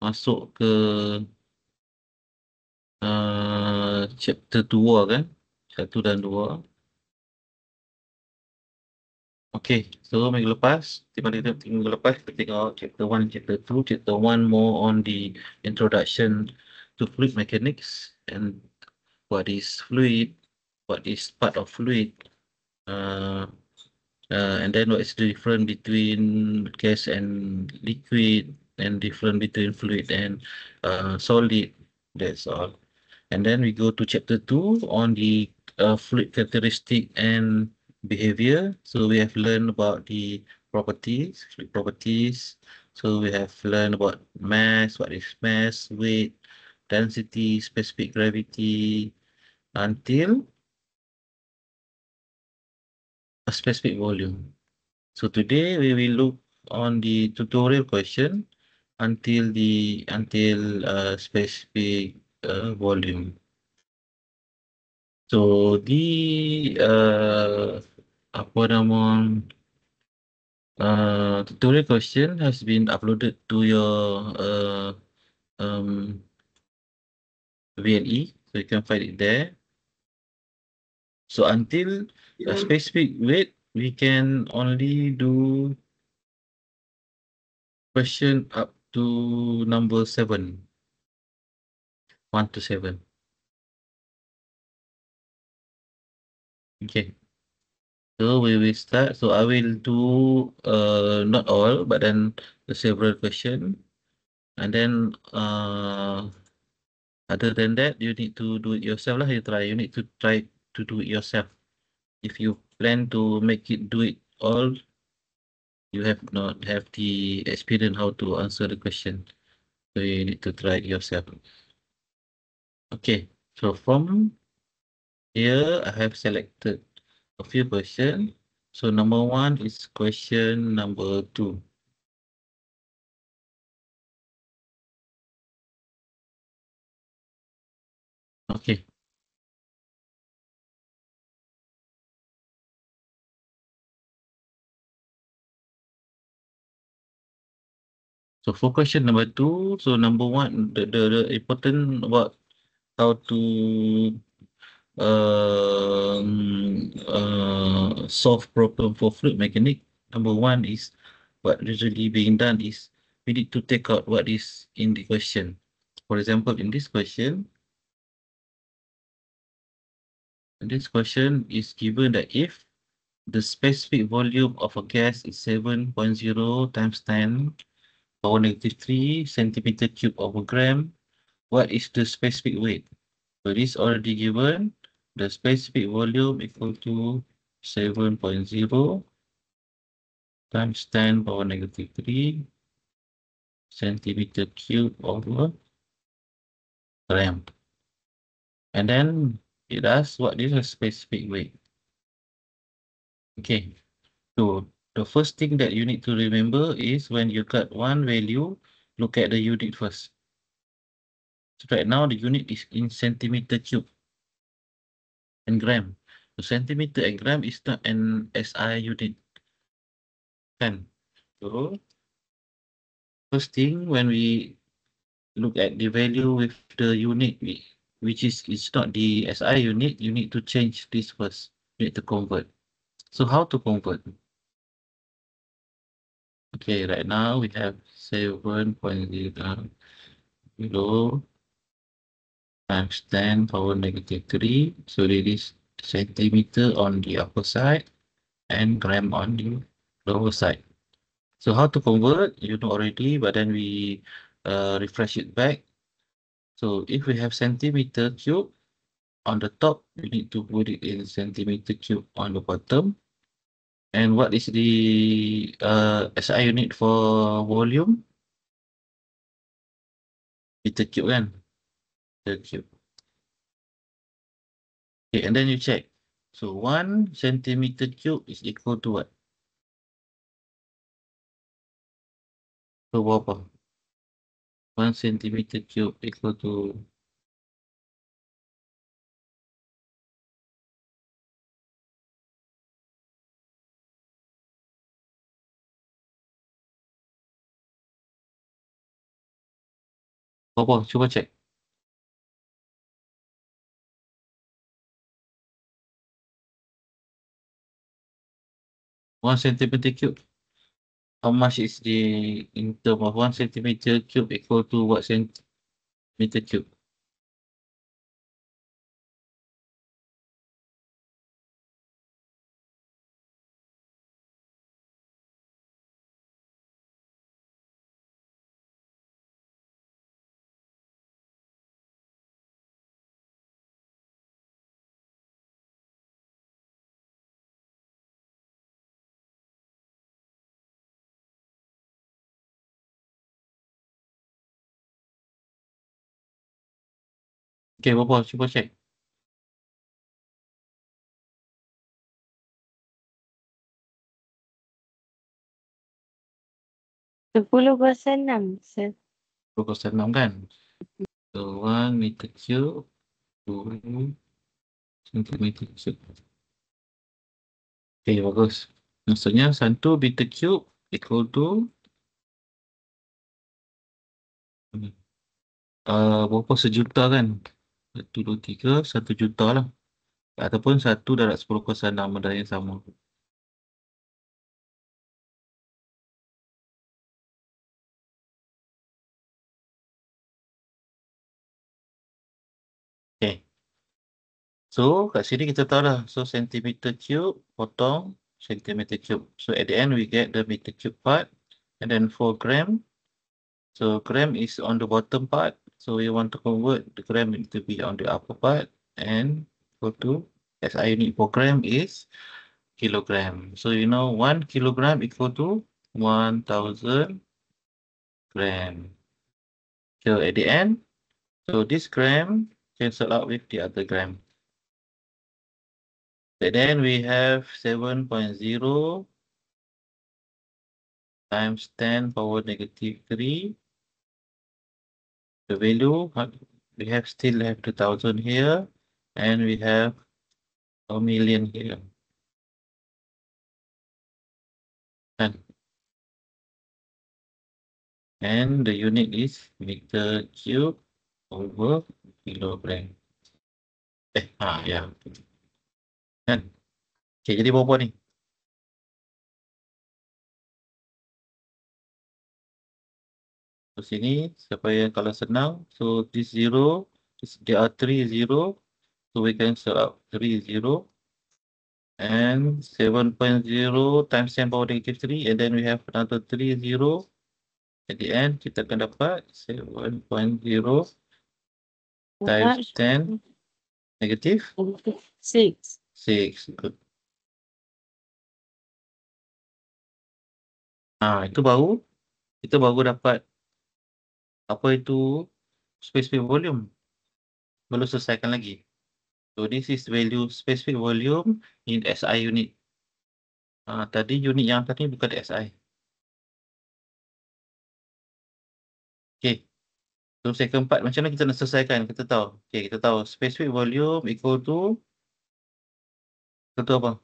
masuk ke chapter 2 kan? 1 dan 2. Okay, so minggu lepas, minggu lepas kita tengok chapter 1 chapter 2. Chapter 1 more on the introduction to fluid mechanics and what is fluid, what is part of fluid, uh, and then what is the difference between gas and liquid, and difference between fluid and solid. That's all. And then we go to chapter 2 on the fluid characteristic and behavior. So we have learned about the properties, fluid properties. So we have learned about mass, what is mass, weight, density, specific gravity, until a specific volume. So today we will look on the tutorial question until specific volume. So the apa nama tutorial question has been uploaded to your um, VLE, so you can find it there. So until a specific weight, we can only do question up to number 7, 1 to 7. Okay. So we will start. So I will do not all, but then the several question, and then other than that, you need to do it yourself lah. You need to try to do it yourself. If you plan to make it do it all, you have not have the experience how to answer the question. So you need to try it yourself. Okay. So from here, I have selected a few questions. So number 1 is question number 2. Okay. So for question number 2, so number 1, the important about how to solve problem for fluid mechanic. Number 1 is what usually being done is we need to take out what is in the question. For example, in this question is given that if the specific volume of a gas is 7.0 times 10 power negative 3 centimeter cube over gram, what is the specific weight? So this already given. The specific volume equal to 7.0 times 10 power negative 3 centimeter cube over gram. And then it asks what is a specific weight. Okay, so the first thing that you need to remember is when you got one value, look at the unit first. So right now the unit is in centimeter cube and gram. So centimeter and gram is not an SI unit. Kan? So first thing when we look at the value with the unit, which is it's not the SI unit, you need to change this first. You need to convert. So how to convert? Okay, right now we have 7.0 times 10 power negative 3. So it is centimeter on the upper side and gram on the lower side. So how to convert? You know already, but then we refresh it back. So if we have centimeter cube on the top, we need to put it in centimeter cube on the bottom. And what is the SI unit for volume? Meter cube kan? Meter cube. Okay, and then you check. So 1 centimeter cube is equal to what? So berapa? 1 centimeter cube equal to Berapa? Cuba cek. 1 centimeter cube. How much is the in term of 1 centimeter cube equal to what centimeter cube? Okay, berapa? Cuba cek. 10/6, sir. 26 kan? So 1 meter cube 2 centimeter cube. Okay, bagus. Maksudnya 1 meter cube equal to berapa sejuta kan? 1, 2, 3, 1 juta lah. Ataupun 1/10/6 benda yang sama. Okay. So, kat sini kita tahu dah. So, centimeter cube potong centimeter cube. So, at the end we get the meter cube part. And then for gram. So, gram is on the bottom part. So, we want to convert the gram to be on the upper part. And go to SI unit for gram is kilogram. So, you know 1 kilogram equal to 1000 gram. So, at the end, so this gram cancel out with the other gram. And then we have 7.0 times 10 power negative 3. The value, we have still have 2000 here, and we have a million here. And the unit is meter cube over kilogram. Ya. Kan? Okay, jadi berapa ni? So, sini, siapa yang kalau senang, so this zero, there are 3 zero, so we cancel out 3 zero, and 7.0 times 10 power negative 3, and then we have another 3 zero. At the end, kita akan dapat 7.0 times 10 negative 6. 6. Good. Itu baru kita baru dapat apa itu specific volume. Belum selesaikan lagi. So this is value specific volume in SI unit. Tadi unit yang tadi bukan SI. Okay. So second part macam mana kita nak selesaikan? Kita tahu. Okay, kita tahu specific volume equal to apa?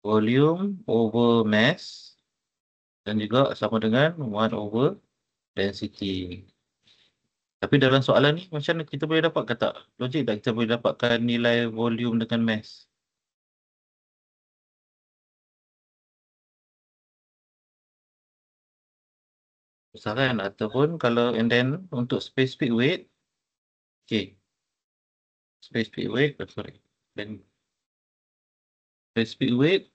Volume over mass dan juga sama dengan 1 over density. Tapi dalam soalan ni macam mana kita boleh dapatkan tak? Logik tak kita boleh dapatkan nilai volume dengan mass? Susah kan? Ataupun kalau and then untuk specific weight. Okay. Specific weight, sorry. Then specific weight.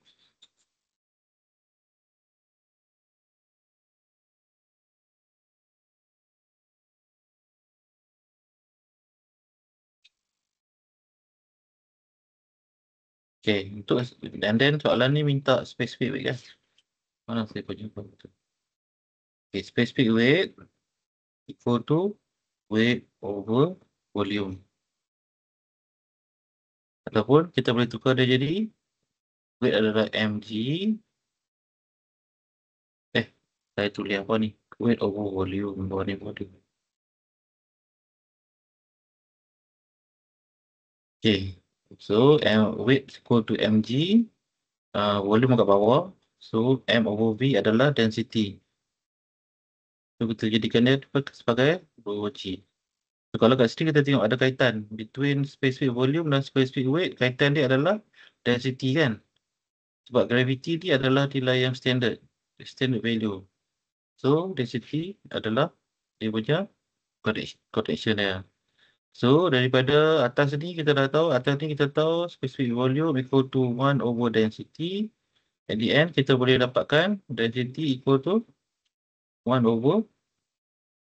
Okay, untuk and then soalan ni minta specific weight kan? Mana saya pun jumpa betul. Okay, specific weight equal to weight over volume. Ataupun kita boleh tukar dia jadi weight adalah mg. Saya tulis apa ni? Weight over volume. Volume. Okay, so weight equal to mg. Volume kat bawah. So m over v adalah density. So kita jadikan dia sebagai rho G. So, kalau kat sini kita tengok ada kaitan between specific volume dan specific weight, kaitan dia adalah density kan. Sebab gravity ni adalah nilai yang standard value. So density adalah dia punya connection dia. So daripada atas ni kita dah tahu, specific volume equal to 1 over density. At the end kita boleh dapatkan density equal to 1 over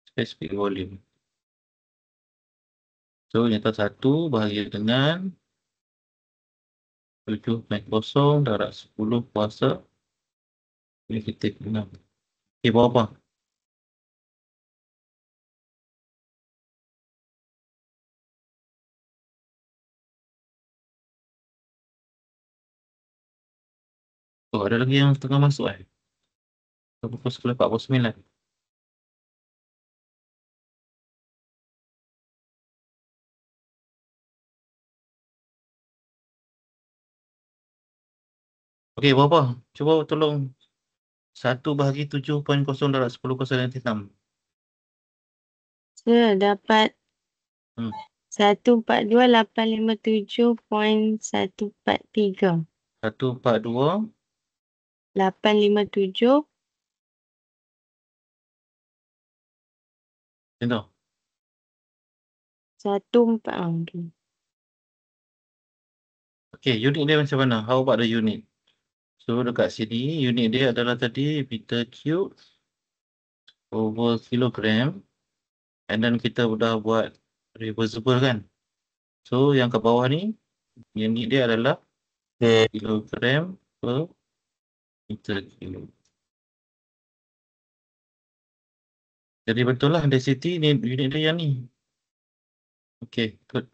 specific volume. So nyata 1 bahagi dengan 7.0 darab 10 kuasa negatif 6. Okay, bawah apa? Oh, ada lagi yang tengah masuk pukul 10.49. Okey, berapa? Cuba tolong 1 bahagi 7.0 darab 10 kuasa negatif 6. Saya dapat Hmm. 142,857.143. 142. 857. Macam tu. 14. Okay. Okey, unit dia macam mana? How about the unit? So dekat sini unit dia adalah tadi meter cube over kilogram. And then kita dah buat reversible kan. So yang kat bawah ni unit dia adalah kilogram per meter cube. Jadi betul lah density ni unit dia yang ni. Okey, good.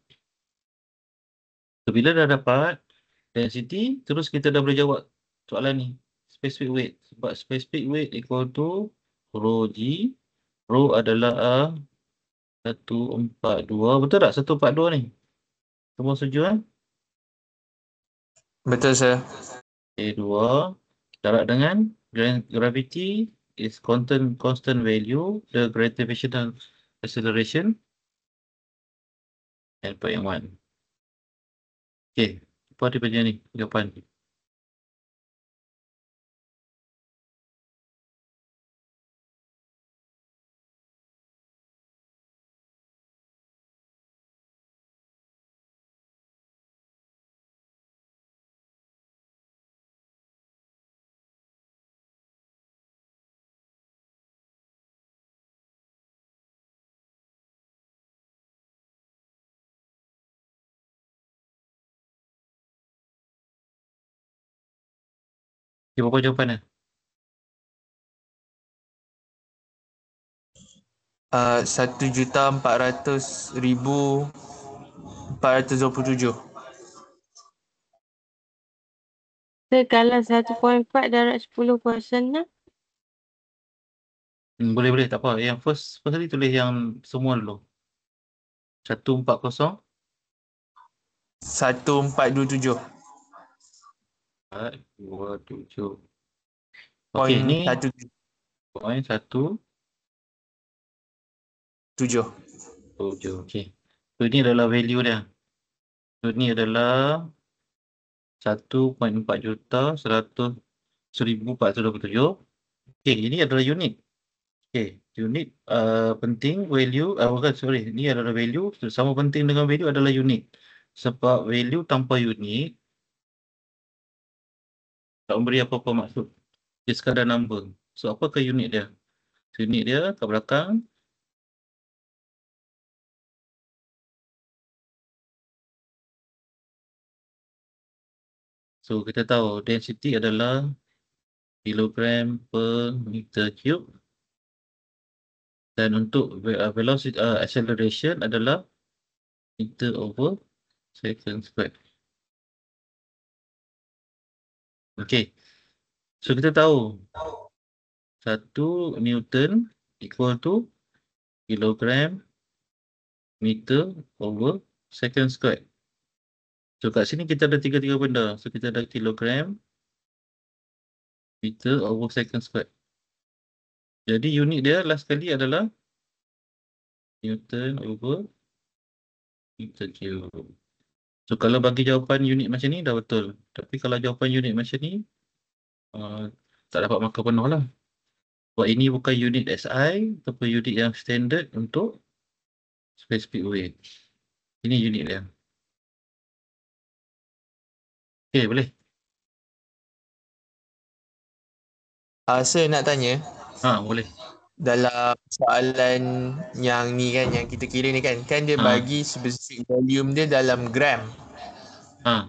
So bila dah dapat density, terus kita dah boleh jawab soalan ni. Specific weight. Sebab specific weight equal to rho G. Rho adalah 142. Betul tak 142 ni? Semua setuju kan? Betul, sir. Okay, 2. Darab dengan gravity is constant value. The gravitational acceleration 10.1. Okay. Apa dia punya ni? Jawapan. Okay, berapa jawapan dia? 1,400,427. So kalau 1.4 darab 10 kuasa 6. Boleh, tak apa. Yang first tadi tulis yang semua dulu. 140. 1,427. 427. Poin Okey, ni 17. poin 17. Okey. So ini adalah value dia. So ni adalah 1.4 juta 100,427. Okey, ini adalah unit. Okey, unit penting value bukan sorry, ni adalah value sama penting dengan value adalah unit. Sebab value tanpa unit tak memberi apa-apa maksud. Dia sekadar number. So apakah unit dia? Unit dia kat belakang. So kita tahu density adalah kilogram per meter cube. Dan untuk velocity acceleration adalah meter over second square. Okay. So kita tahu 1 Newton equal to kilogram meter over second square. So kat sini kita ada tiga benda. So kita ada kilogram meter over second square. Jadi unit dia last kali adalah Newton over meter cube. So kalau bagi jawapan unit macam ni dah betul. Tapi kalau jawapan unit macam ni tak dapat markah penuh lah. Sebab ini bukan unit SI ataupun unit yang standard untuk specific weight. Ini unit dia. Okay, boleh? Sir nak tanya, Boleh. dalam soalan yang ni kan, yang kita kira ni kan dia bagi specific volume dia dalam gram.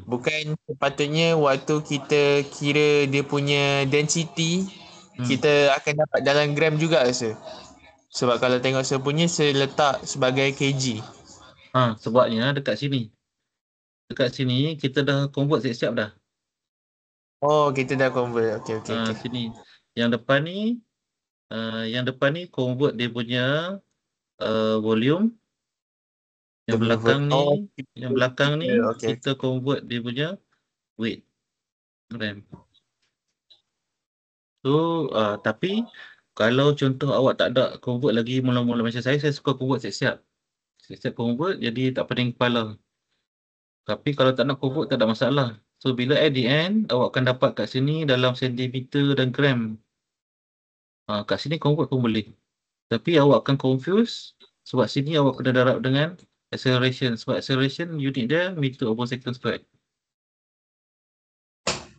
Bukan sepatutnya waktu kita kira dia punya density, kita akan dapat dalam gram juga ke sir? Sebab kalau tengok saya punya, saya letak sebagai kg. Sebabnya dekat sini. Dekat sini kita dah convert siap-siap dah. Oh, kita dah convert. Okay. Sini. Yang depan ni convert dia punya volume. Yang belakang ni kita convert dia punya weight. Gram. So, tapi kalau contoh awak tak ada convert lagi mula-mula macam saya suka convert siap-siap. Siap-siap convert jadi tak pening kepala. Tapi kalau tak nak convert tak ada masalah. So, bila at the end, awak akan dapat kat sini dalam sentimeter dan gram. Kat sini convert pun boleh. Tapi awak akan confuse sebab sini awak kena darab dengan acceleration. Sebab acceleration unit dia meter over second squared.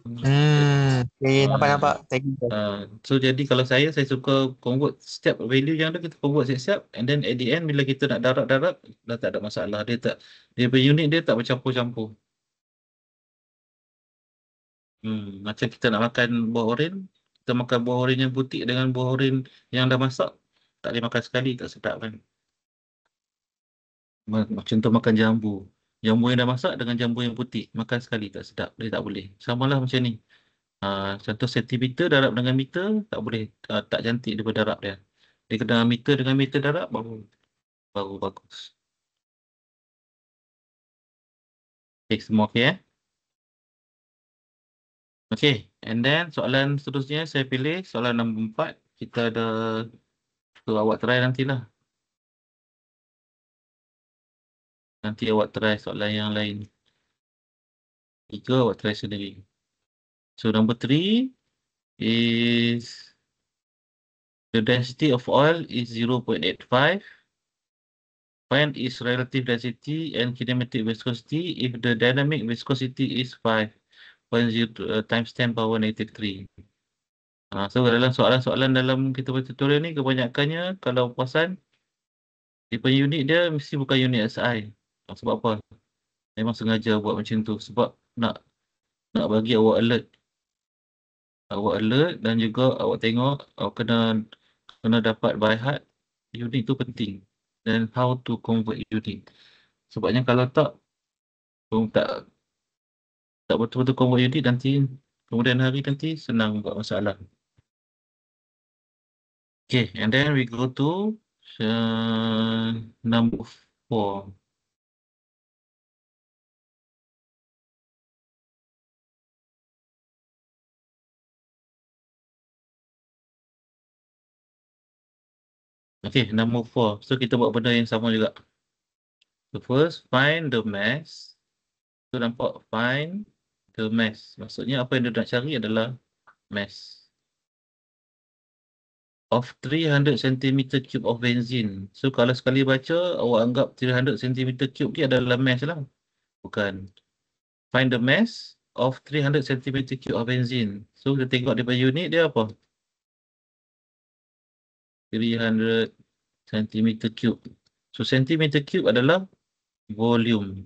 Okay, nampak. Thank you. So jadi kalau saya suka convert setiap value yang ada kita convert siap-siap, and then at the end bila kita nak darab dah tak ada masalah. Dia punya unit dia tak bercampur-campur. Macam kita nak makan buah oren, kita makan buah oren yang putih dengan buah oren yang dah masak, tak boleh makan sekali, tak sedap kan. Macam tu makan jambu. Jambu yang dah masak dengan jambu yang putih, makan sekali tak sedap, dia tak boleh. Samalah macam ni. Contoh sentimeter darab dengan meter tak boleh, tak cantik dia berdarab dia. Dia kena meter dengan meter darab baru bagus. Okay, semua okay Okay, and then soalan seterusnya saya pilih soalan nombor 4. Kita ada awak try nantilah. Nanti awak try soalan yang lain. 3 awak try sendiri. So number 3 is the density of oil is 0.85. Find its relative density and kinematic viscosity if the dynamic viscosity is 5.0 times 10 power negative 3. So dalam soalan-soalan dalam kita punya tutorial ni kebanyakannya kalau perasan dia punya unit dia mesti bukan unit SI. Sebab apa? Memang sengaja buat macam tu sebab nak bagi awak alert. Awak alert dan juga awak tengok awak kena dapat by heart unit tu penting dan how to convert unit. Sebabnya kalau tak betul-betul convert unit nanti kemudian hari nanti senang buat masalah. Okay, and then we go to number 4. Okay, number 4. So kita buat benda yang sama juga. So first, find the mass. So nampak find the mass. Maksudnya apa yang dia nak cari adalah mass of 300 cm³ of benzene. So kalau sekali baca, awak anggap 300 cm³ ni adalah mass lah. Bukan. Find the mass of 300 cm³ of benzene. So kita tengok dia punya unit dia apa? 300 cm³. So cm³ adalah volume.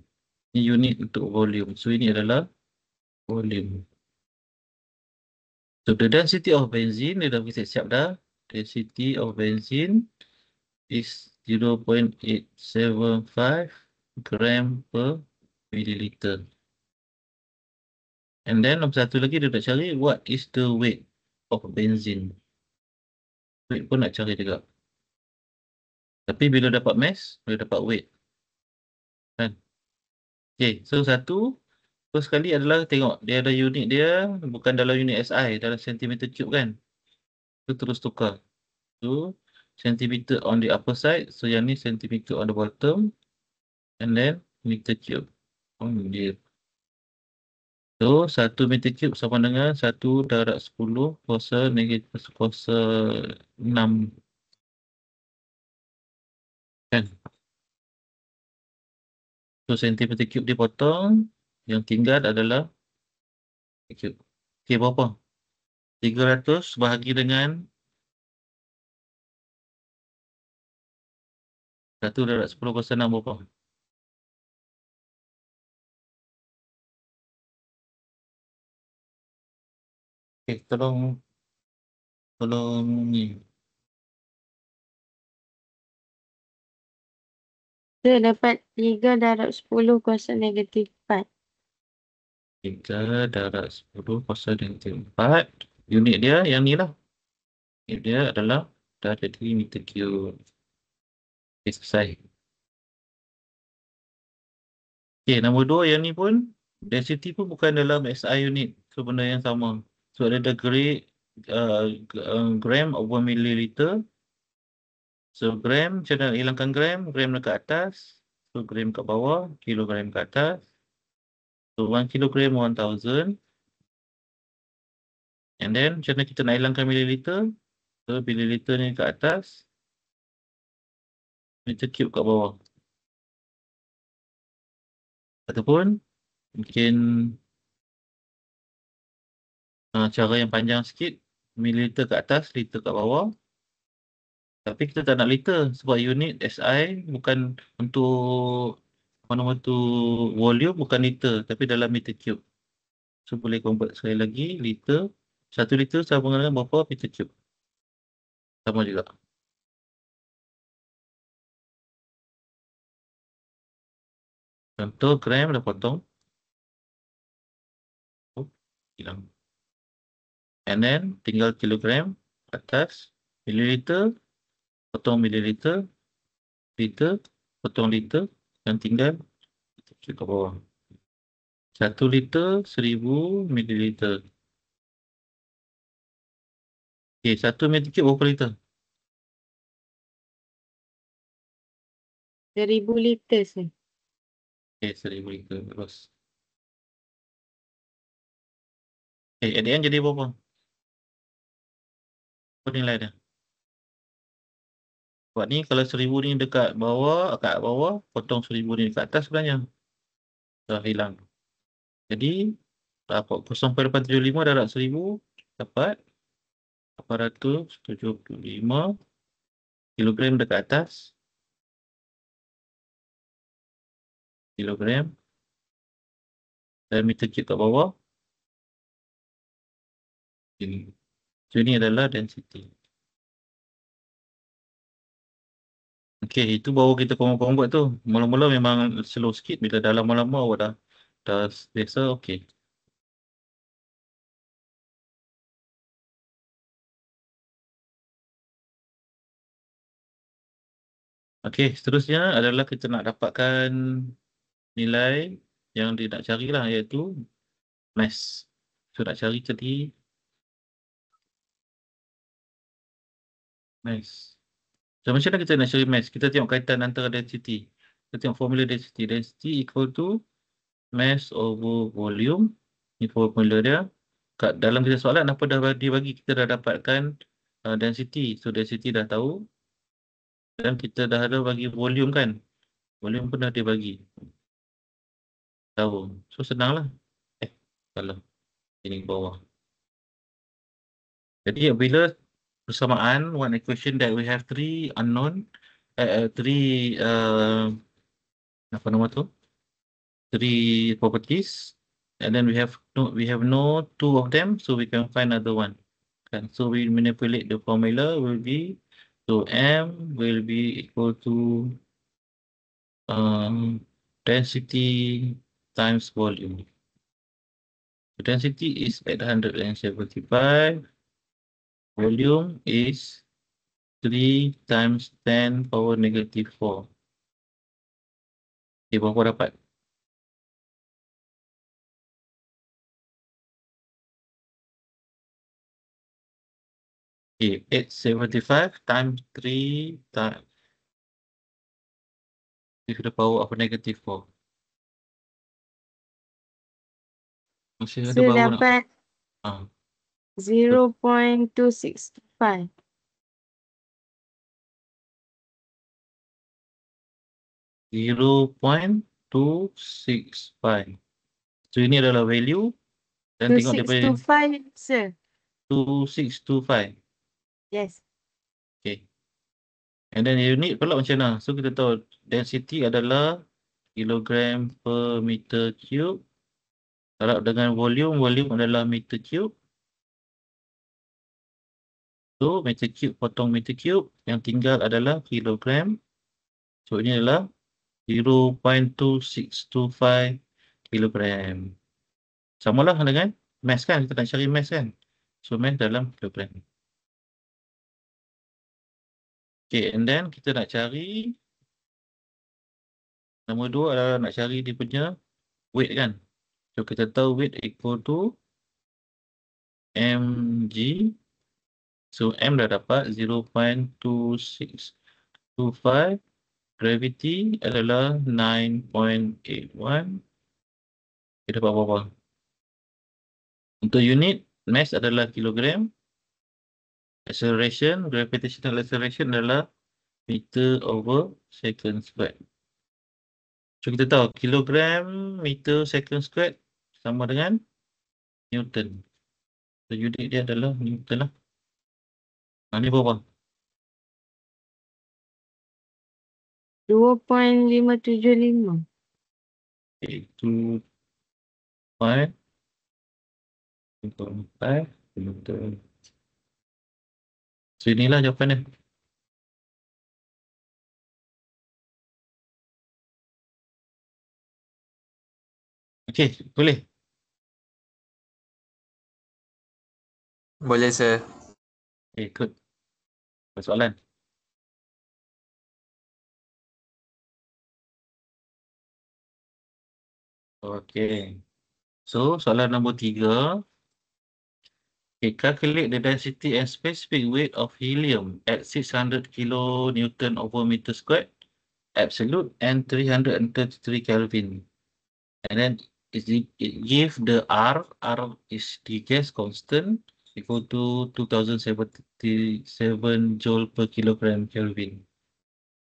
Ini unit untuk volume. So ini adalah volume. So the density of benzene, dia dah bagi siap dah. Density of benzene is 0.875 gram per milliliter. And then nombor satu lagi dia nak cari what is the weight of benzene. Weight pun nak cari juga. Tapi bila dapat mass, boleh dapat weight. Kan? Okay, so first sekali adalah tengok dia ada unit dia bukan dalam unit SI, dalam centimeter cube kan. Itu terus tukar. 2 centimeter on the upper side. So yang ni centimeter on the bottom. And then meter cube. Oh, dia. So, 1 meter cube sama dengan 1 darab 10 kuasa negatif kuasa 6. Kan? So, sentimeter cube dipotong. Yang tinggal adalah cube. Okey, berapa? 300 bahagi dengan 1 darab 10 kuasa 6 berapa? Okey, tolong ni. Kita dapat 3 darab 10 kuasa negatif 4. 3 darab 10 kuasa negatif 4. Unit dia yang ni lah. Unit dia adalah dah jadi meter cube. Okey, selesai. Okey, nombor 2 yang ni pun density pun bukan dalam SI unit. So, benda yang sama. So, ada degree gram over milliliter. So, gram, macam mana nak hilangkan gram? Gram dekat atas. So, gram kat bawah. Kilogram kat atas. So, 1 kilogram 1000. And then, macam mana kita nak hilangkan milliliter? So, milliliter ni kat atas. Meter cube kat bawah. Ataupun, mungkin cara yang panjang sikit. Milliliter kat atas, liter kat bawah. Tapi kita tak nak liter sebab unit SI bukan untuk apa tu volume, bukan liter tapi dalam meter cube. So boleh convert sekali lagi liter. 1 liter sama dengan berapa meter cube. Sama juga. Contoh gram dah potong. Oh, hilang. And then tinggal kilogram atas, mililiter, potong mililiter, liter, potong liter, dan tinggal kat bawah. 1 liter 1000 mililiter. Okey, 1 meter cube berapa liter? 1000 liter sih. Okey, 1000 liter. Terus. At the end jadi berapa? Apa nilai dia? Sebab ni kalau 1000 ni dekat bawah, potong 1000 ni dekat atas sebenarnya. Dah hilang. Jadi, 0.875 darab 1000 dapat 875 kilogram dekat atas. Kilogram. Dan meter cube kat bawah. Ini. So, ini adalah density. Okey, itu baru kita convert tu. Mula-mula memang slow sikit. Bila dah lama-lama awak dah biasa, okey. Okey, seterusnya adalah kita nak dapatkan nilai yang dia nak carilah, iaitu mass. So, nak cari tadi mass. So, macam mana kita nak cari mass? Kita tengok kaitan antara density. Kita tengok formula density. Density equal to mass over volume. Ini formula dia. Dalam kita soalan, apa dah dibagi? Kita dah dapatkan density. So, density dah tahu. Dan kita dah ada bagi volume kan? Volume pun dah dibagi. Tahu. So, senanglah. Kalau ini bawah. Jadi, bila persamaan, one equation that we have three unknown, apa nama tu? Three properties, and then we have no two of them, so we can find another one. And so we manipulate the formula will be, so M will be equal to density times volume. The density is 875. Volume is 3 times 10 power negative 4. Okay, berapa dapat? Okay, 875 times 3 times to the power of negative 4. Masih ada Saya baru nak. dapat Ah, 0.265. 0.265. So ini adalah value dan tengok dia punya 2625, sir. 2625. Yes. Okay. And then unit pula macam mana? So kita tahu density adalah kilogram per meter cube. Kalau dengan volume adalah meter cube. So meter cube potong meter cube, yang tinggal adalah kilogram. So ini adalah 0.2625 kilogram. Samalah dengan mass kan, kita nak cari mass kan. So mass dalam kilogram. Okay, and then kita nak cari nombor 2 adalah nak cari dia punya weight kan. So kita tahu weight equal to mg. So m dah dapat 0.2625. Gravity adalah 9.81. Kita dapat berapa? Untuk unit, mass adalah kilogram. Acceleration, gravitational acceleration adalah meter over second squared. So kita tahu kilogram meter second squared sama dengan Newton. So unit dia adalah Newton lah. Ini berapa? 2.575. Okay, 2.5 Newton. So inilah jawapan dia. Okay, boleh. Boleh, sir. Okay, good. Soalan. Okay. So, soalan nombor 3. Okay, calculate the density and specific weight of helium at 600 kilonewton over meter squared, absolute, and 333 Kelvin. And then it give the R is the gas constant, equal to 2077 joule per kilogram Kelvin.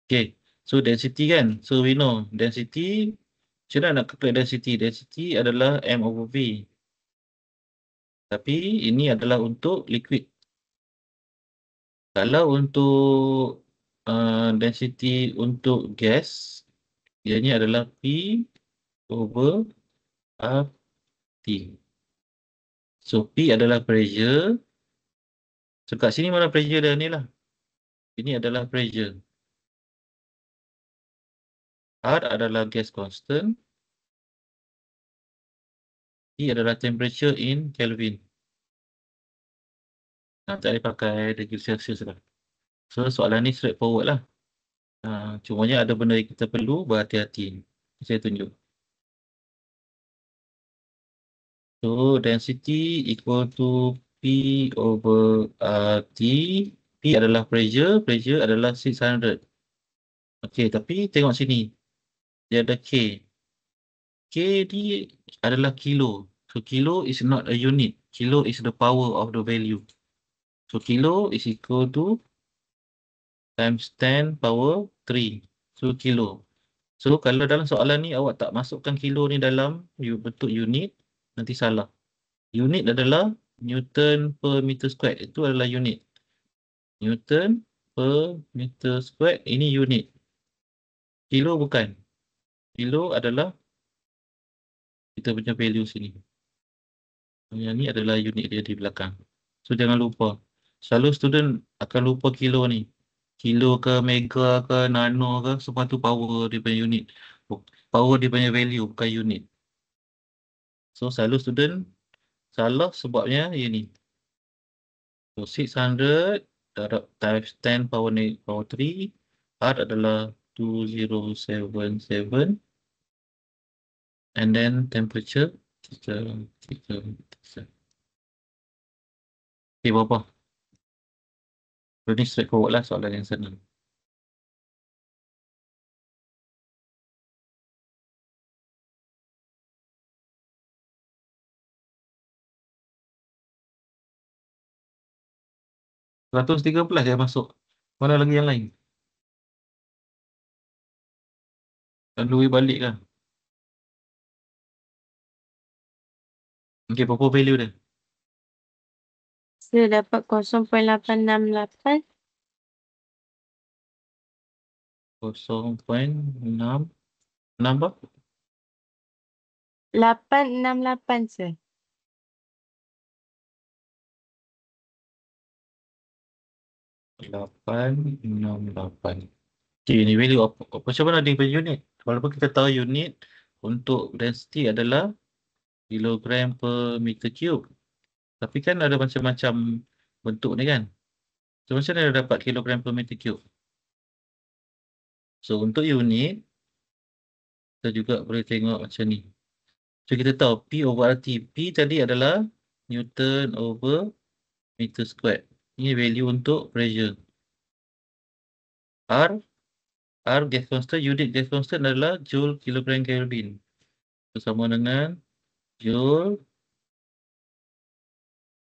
Okay, so density kan. So we know density, macam mana nak calculate density? Density adalah M over V. Tapi ini adalah untuk liquid. Kalau untuk density untuk gas, ianya adalah P over RT. So P adalah pressure. So kat sini mana pressure dia ni lah. Ini adalah pressure. R adalah gas constant. T adalah temperature in Kelvin. Tak boleh pakai degree Celsius lah. So soalan ni straightforward lah. Cumanya ada benda yang kita perlu berhati-hati. Saya tunjuk. So density equal to P over RT. P adalah pressure. Pressure adalah 600. Okay, tapi tengok sini. Dia ada K. K ni adalah kilo. So kilo is not a unit. Kilo is the power of the value. So kilo is equal to times 10 power 3. So kilo. So kalau dalam soalan ni awak tak masukkan kilo ni dalam bentuk unit, nanti salah. Unit adalah Newton per meter squared. Itu adalah unit. Newton per meter squared, ini unit. Kilo bukan. Kilo adalah kita punya value sini. Yang ni adalah unit dia di belakang. So jangan lupa. Selalu student akan lupa kilo ni. Kilo ke, mega ke, nano ke, semua tu power dia punya unit. Power dia punya value, bukan unit. So selalu student salah sebabnya ini. So 600 times 10 power 3. R adalah 2077. And then temperature kita okay, berapa? Ini straightforward lah soalan yang senang. $113 yang masuk. Mana lagi yang lain? Lalu balik kan. Okey, berapa value dia? Saya dapat 0.868. 0.6 nambah 868, sir. 868. Okey, ni value apa? Macam mana dia punya unit? Walaupun kita tahu unit untuk density adalah kilogram per meter cube. Tapi kan ada macam-macam bentuk ni kan. So, macam mana dia dapat kilogram per meter cube? So, untuk unit, kita juga boleh tengok macam ni. So, kita tahu P over RT. P tadi adalah Newton over meter square. Ini value untuk pressure. R gas constant, unit gas constant adalah Joule kilogram Kelvin. Bersama dengan Joule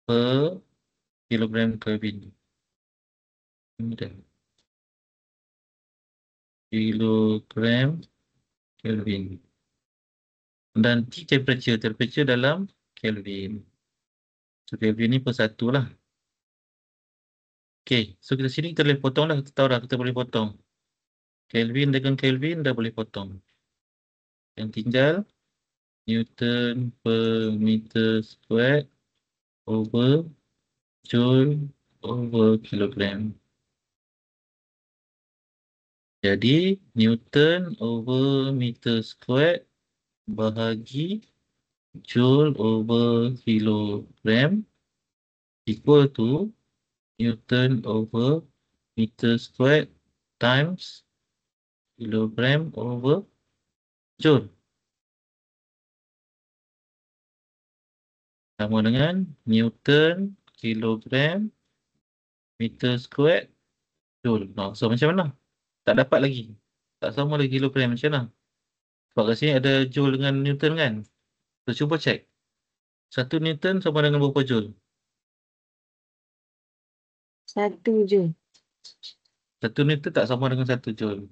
per kilogram Kelvin. Kilogram Kelvin. Dan T temperature. Temperature dalam Kelvin. So, Kelvin ni per 1 lah. Okay, so kita sini kita boleh potong lah. Kita tahu dah kita boleh potong. Kelvin dengan Kelvin dah boleh potong. Yang tinggal Newton per meter square over Joule over kilogram. Jadi, Newton over meter square bahagi Joule over kilogram equal to Newton over meter square times kilogram over Joule. Sama dengan Newton kilogram meter square Joule. No, so macam mana? Tak dapat lagi. Tak sama lagi kilogram macam mana? Sebab kat sini ada Joule dengan Newton kan? So, cuba cek. 1 Newton sama dengan berapa Joule? 1 je. 1 Newton tak sama dengan 1 Joule.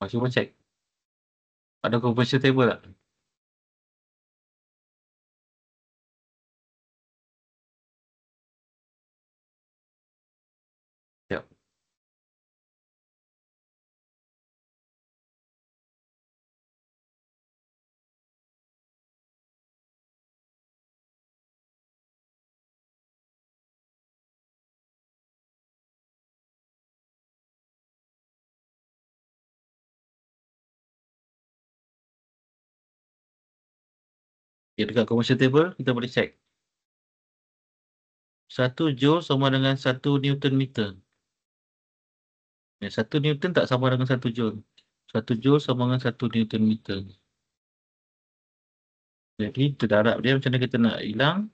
Cuba cek. Ada conversion table tak? Sekejap. Okay, dekat conversion table, kita boleh cek. 1 Joule sama dengan 1 Newton meter. 1 Newton tak sama dengan 1 Joule. 1 Joule sama dengan 1 Newton meter. Jadi, kita darab dia macam mana kita nak hilang.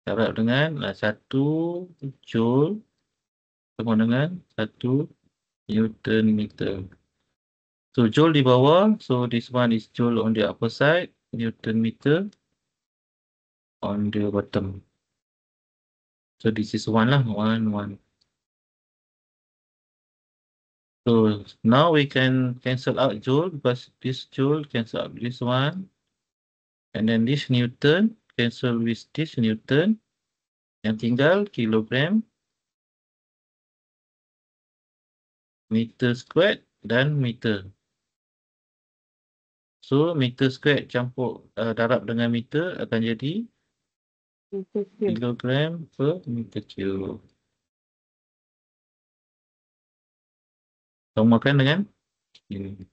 Darab dengan 1 Joule sama dengan 1 Newton meter. So, Joule di bawah. So, this one is Joule on the upper side. Newton meter on the bottom. So, this is 1 lah. 1, 1. So, now we can cancel out Joule because this Joule cancel out this one. And then this Newton cancel with this Newton. Yang tinggal kilogram, meter squared dan meter. So, meter squared campur darab dengan meter akan jadi kilogram per meter cube. Samakan dengan ini.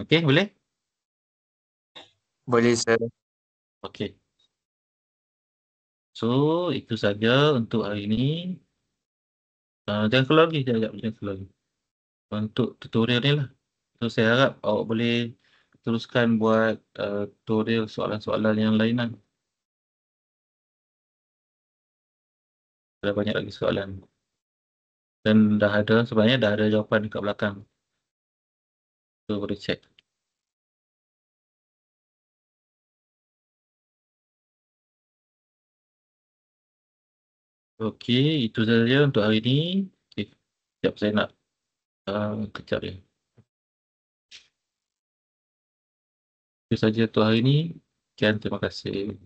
Okey, boleh? Boleh sir. Okey. So, itu saja untuk hari ini. Jangan keluar lagi, jangan keluar lagi. Untuk tutorial ni lah. So, saya harap awak boleh teruskan buat tutorial soalan-soalan yang lain lah. Ada banyak lagi soalan. Dan sebenarnya dah ada jawapan dekat belakang. So, boleh check. Okey, itu saja untuk hari ini. Okey, sekejap saya nak kejap ya. Itu saja untuk hari ini. Sekian, terima kasih.